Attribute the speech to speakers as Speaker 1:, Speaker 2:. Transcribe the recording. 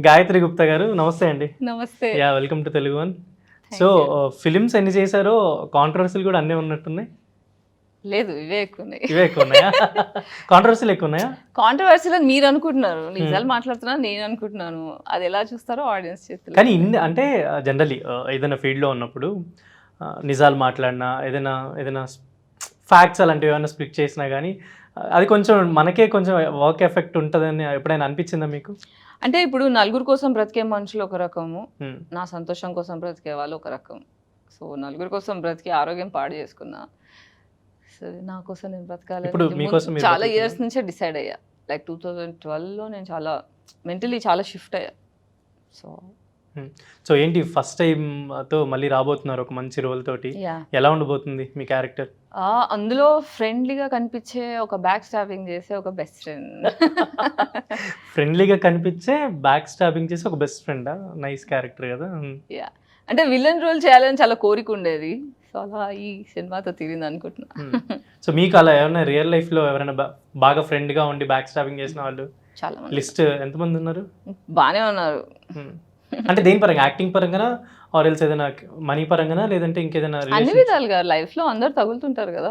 Speaker 1: గాయత్రి గుప్తా గారు నమస్తే అండి.
Speaker 2: నమస్తే.
Speaker 1: Welcome to Telugu one.
Speaker 2: Thank
Speaker 1: so
Speaker 2: you.
Speaker 1: Films ఎన్ని చేశారో కాంట్రవర్సీలు కూడా అన్నీ ఉన్నట్టున్నాయి.
Speaker 2: లేదు ఇవే ఎక్కువ ఉన్నాయి.
Speaker 1: ఇవే ఎక్కువ ఉన్నాయా? కాంట్రవర్సీలు ఎక్కువ ఉన్నాయా?
Speaker 2: కాంట్రవర్సీలు అని మీరు అనుకుంటున్నారు, నిజాలు మాట్లాడుతున్నాను నేను అనుకుంటున్నాను. అది ఎలా చూస్తారో ఆడియన్స్ చేతులు.
Speaker 1: కానీ ఇన్ని అంటే జనరలీ ఏదైనా ఫీల్డ్లో ఉన్నప్పుడు నిజాలు మాట్లాడినా ఏదైనా ఏదైనా ఫ్యాక్ట్స్ అలాంటివి ఏమైనా స్ప్లిట్ చేసినా కానీ అది కొంచెం మనకే కొంచెం వర్క్ ఎఫెక్ట్ ఉంటుందని ఎప్పుడైనా అనిపించిందా మీకు?
Speaker 2: అంటే ఇప్పుడు నలుగురు కోసం బ్రతికే మనుషులు ఒక రకము,
Speaker 1: Hmm.
Speaker 2: నా సంతోషం కోసం బ్రతికే వాళ్ళు ఒక రకం. సో నలుగురు కోసం బ్రతికి ఆరోగ్యం పాడు చేసుకున్నా, సరే నా కోసం నేను బ్రతకాలి
Speaker 1: ఇప్పుడు
Speaker 2: అని
Speaker 1: మీకోసం మీరు
Speaker 2: చాలా
Speaker 1: బ్రతుకుతున్నారా?
Speaker 2: ఇయర్స్ నుంచే డిసైడ్ అయ్యా. లైక్ 2012లో నేను చాలా మెంటలీ చాలా షిఫ్ట్ అయ్యా.
Speaker 1: సో ఏంటి ఫస్ట్ టైంతో మళ్ళీ రాబోతున్నారు ఒక మంచి రోల్ తోటి,
Speaker 2: యా
Speaker 1: ఎలా ఉండబోతుంది మీ క్యారెక్టర్?
Speaker 2: అందులో ఫ్రెండ్లీగా కనిపించే ఒక బ్యాక్ స్టాబింగ్ చేసే ఒక బెస్ట్ ఫ్రెండ్.
Speaker 1: ఫ్రెండ్లీగా కనిపించే బ్యాక్ స్టాబింగ్ చేసి ఒక బెస్ట్ ఫ్రెండా? నైస్ క్యారెక్టర్ కదా.
Speaker 2: యా అంటే విలన్ రోల్ చేయాలని చాలా కోరిక ఉండేది. సో అలా ఈ సినిమాతో తీరింది అనుకుంటున్నా.
Speaker 1: సో మీకు అలా ఏమైనా రియల్ లైఫ్లో ఎవరైనా బాగా ఫ్రెండ్గా ఉండి బ్యాక్ స్టాబింగ్ చేసిన వాళ్ళు
Speaker 2: చాలా మంది
Speaker 1: లిస్ట్ ఎంతమంది ఉన్నారు?
Speaker 2: బాగానే ఉన్నారు.
Speaker 1: Hmm. అంటే దేని పరంగా, యాక్టింగ్ పరంగానా ఆర్ ఎల్స్ ఏదైనా మనీ పరంగానా లేదంటే ఇంకేదైనా
Speaker 2: అన్ని
Speaker 1: రిలేషన్?
Speaker 2: విధాలుగా లైఫ్ లో అందరు తగులుతుంటారు కదా.